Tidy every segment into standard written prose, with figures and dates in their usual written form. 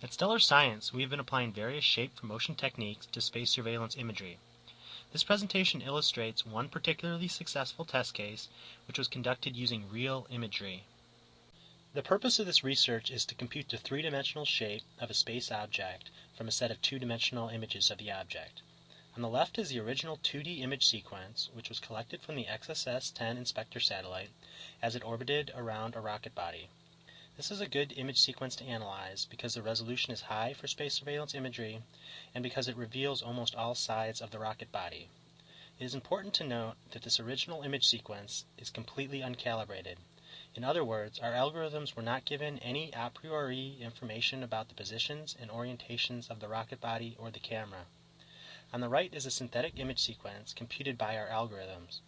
At Stellar Science, we have been applying various shape-for-motion techniques to space surveillance imagery. This presentation illustrates one particularly successful test case, which was conducted using real imagery. The purpose of this research is to compute the three-dimensional shape of a space object from a set of two-dimensional images of the object. On the left is the original 2D image sequence, which was collected from the XSS10 inspector satellite as it orbited around a rocket body. This is a good image sequence to analyze because the resolution is high for space surveillance imagery and because it reveals almost all sides of the rocket body. It is important to note that this original image sequence is completely uncalibrated. In other words, our algorithms were not given any a priori information about the positions and orientations of the rocket body or the camera. On the right is a synthetic image sequence computed by our algorithms.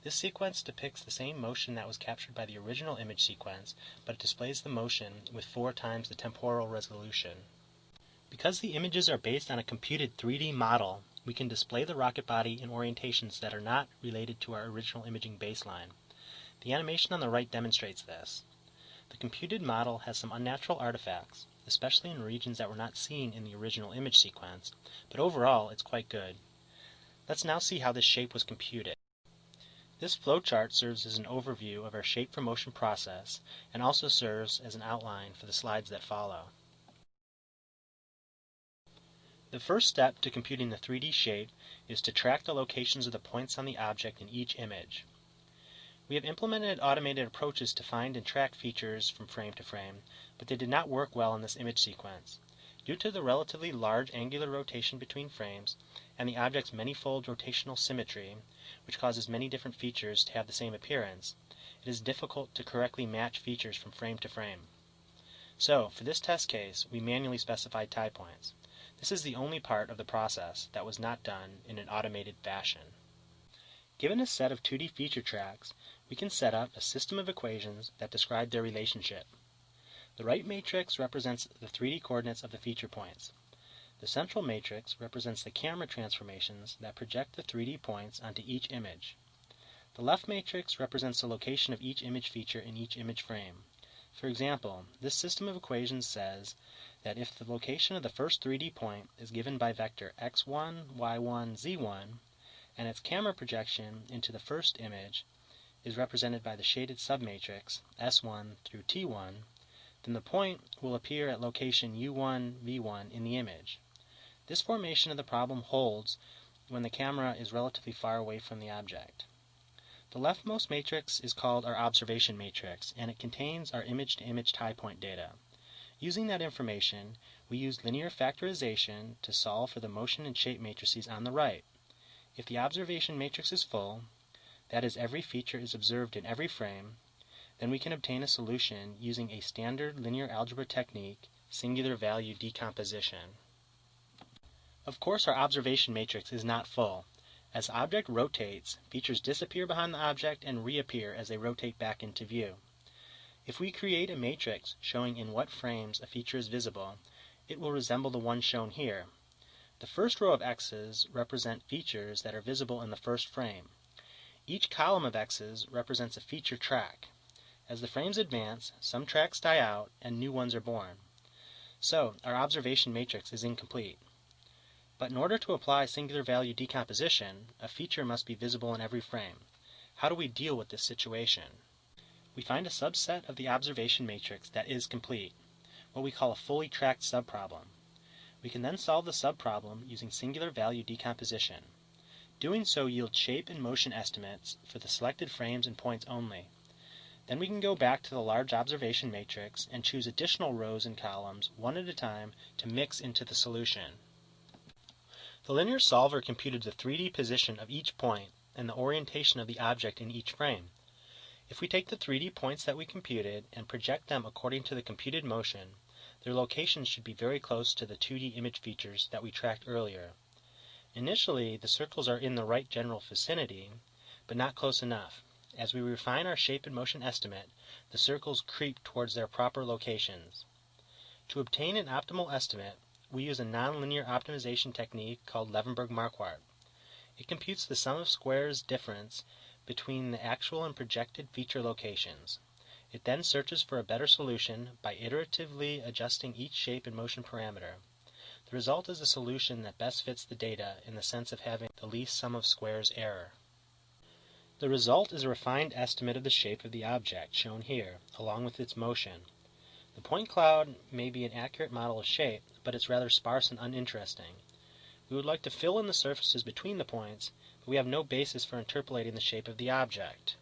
This sequence depicts the same motion that was captured by the original image sequence, but it displays the motion with 4 times the temporal resolution. Because the images are based on a computed 3D model, we can display the rocket body in orientations that are not related to our original imaging baseline. The animation on the right demonstrates this. The computed model has some unnatural artifacts, especially in regions that were not seen in the original image sequence, but overall it's quite good. Let's now see how this shape was computed. This flowchart serves as an overview of our shape-for-motion process and also serves as an outline for the slides that follow. The first step to computing the 3D shape is to track the locations of the points on the object in each image. We have implemented automated approaches to find and track features from frame to frame, but they did not work well in this image sequence. Due to the relatively large angular rotation between frames and the object's manifold rotational symmetry, which causes many different features to have the same appearance, it is difficult to correctly match features from frame to frame. So, for this test case, we manually specified tie points. This is the only part of the process that was not done in an automated fashion. Given a set of 2D feature tracks, we can set up a system of equations that describe their relationship. The right matrix represents the 3D coordinates of the feature points. The central matrix represents the camera transformations that project the 3D points onto each image. The left matrix represents the location of each image feature in each image frame. For example, this system of equations says that if the location of the first 3D point is given by vector x1, y1, z1, and its camera projection into the first image is represented by the shaded submatrix S1 through T1, then the point will appear at location U1, V1 in the image. This formation of the problem holds when the camera is relatively far away from the object. The leftmost matrix is called our observation matrix, and it contains our image-to-image tie point data. Using that information, we use linear factorization to solve for the motion and shape matrices on the right. If the observation matrix is full, that is, every feature is observed in every frame, then we can obtain a solution using a standard linear algebra technique, singular value decomposition. Of course, our observation matrix is not full. As the object rotates, features disappear behind the object and reappear as they rotate back into view. If we create a matrix showing in what frames a feature is visible, it will resemble the one shown here. The first row of X's represent features that are visible in the first frame. Each column of X's represents a feature track. As the frames advance, some tracks die out and new ones are born. So, our observation matrix is incomplete. But in order to apply singular value decomposition, a feature must be visible in every frame. How do we deal with this situation? We find a subset of the observation matrix that is complete, what we call a fully tracked subproblem. We can then solve the subproblem using singular value decomposition. Doing so yields shape and motion estimates for the selected frames and points only. Then we can go back to the large observation matrix and choose additional rows and columns one at a time to mix into the solution. The linear solver computed the 3D position of each point and the orientation of the object in each frame. If we take the 3D points that we computed and project them according to the computed motion, their locations should be very close to the 2D image features that we tracked earlier. Initially, the circles are in the right general vicinity, but not close enough. As we refine our shape and motion estimate, the circles creep towards their proper locations. To obtain an optimal estimate, we use a nonlinear optimization technique called Levenberg-Marquardt. It computes the sum of squares difference between the actual and projected feature locations. It then searches for a better solution by iteratively adjusting each shape and motion parameter. The result is a solution that best fits the data in the sense of having the least sum of squares error. The result is a refined estimate of the shape of the object, shown here, along with its motion. The point cloud may be an accurate model of shape, but it's rather sparse and uninteresting. We would like to fill in the surfaces between the points, but we have no basis for interpolating the shape of the object.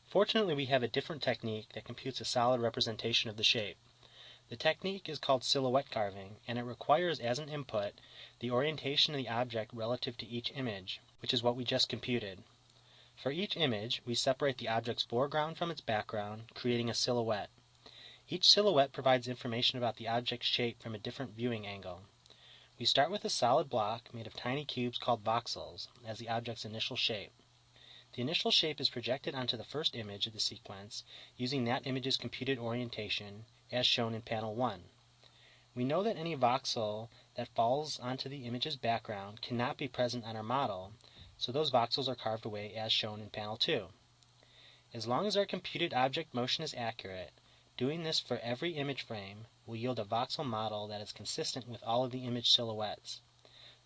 Fortunately, we have a different technique that computes a solid representation of the shape. The technique is called silhouette carving, and it requires as an input the orientation of the object relative to each image, which is what we just computed. For each image, we separate the object's foreground from its background, creating a silhouette. Each silhouette provides information about the object's shape from a different viewing angle. We start with a solid block made of tiny cubes called voxels as the object's initial shape. The initial shape is projected onto the first image of the sequence using that image's computed orientation, as shown in panel 1. We know that any voxel that falls onto the image's background cannot be present on our model, so those voxels are carved away as shown in panel 2. As long as our computed object motion is accurate, doing this for every image frame will yield a voxel model that is consistent with all of the image silhouettes.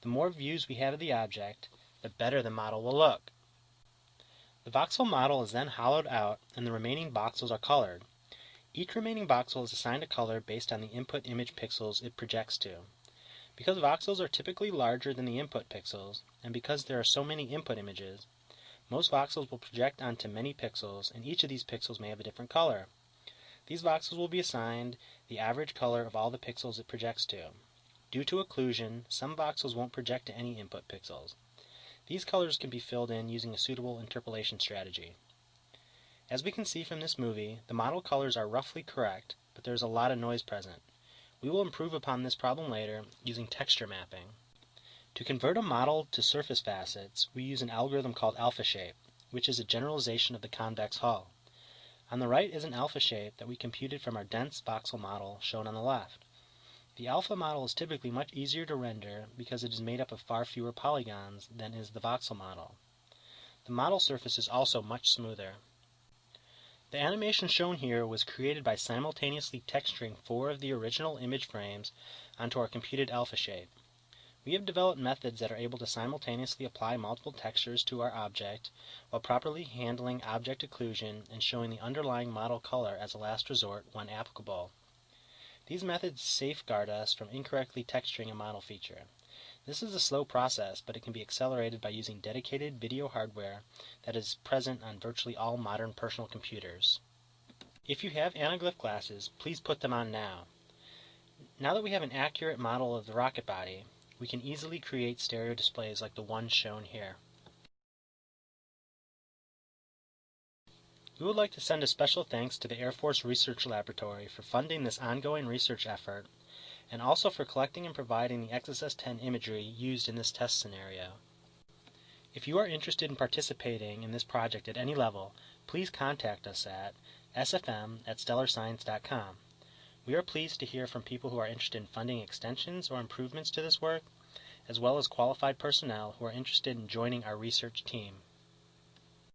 The more views we have of the object, the better the model will look. The voxel model is then hollowed out and the remaining voxels are colored. Each remaining voxel is assigned a color based on the input image pixels it projects to. Because voxels are typically larger than the input pixels, and because there are so many input images, most voxels will project onto many pixels, and each of these pixels may have a different color. These voxels will be assigned the average color of all the pixels it projects to. Due to occlusion, some voxels won't project to any input pixels. These colors can be filled in using a suitable interpolation strategy. As we can see from this movie, the model colors are roughly correct, but there's a lot of noise present. We will improve upon this problem later using texture mapping. To convert a model to surface facets, we use an algorithm called alpha shape, which is a generalization of the convex hull. On the right is an alpha shape that we computed from our dense voxel model shown on the left. The alpha model is typically much easier to render because it is made up of far fewer polygons than is the voxel model. The model surface is also much smoother. The animation shown here was created by simultaneously texturing 4 of the original image frames onto our computed alpha shape. We have developed methods that are able to simultaneously apply multiple textures to our object while properly handling object occlusion and showing the underlying model color as a last resort when applicable. These methods safeguard us from incorrectly texturing a model feature. This is a slow process, but it can be accelerated by using dedicated video hardware that is present on virtually all modern personal computers. If you have Anaglyph glasses, please put them on now. Now that we have an accurate model of the rocket body, we can easily create stereo displays like the one shown here. We would like to send a special thanks to the Air Force Research Laboratory for funding this ongoing research effort, and also for collecting and providing the XSS10 imagery used in this test scenario. If you are interested in participating in this project at any level, please contact us at sfm@stellarscience.com. We are pleased to hear from people who are interested in funding extensions or improvements to this work, as well as qualified personnel who are interested in joining our research team.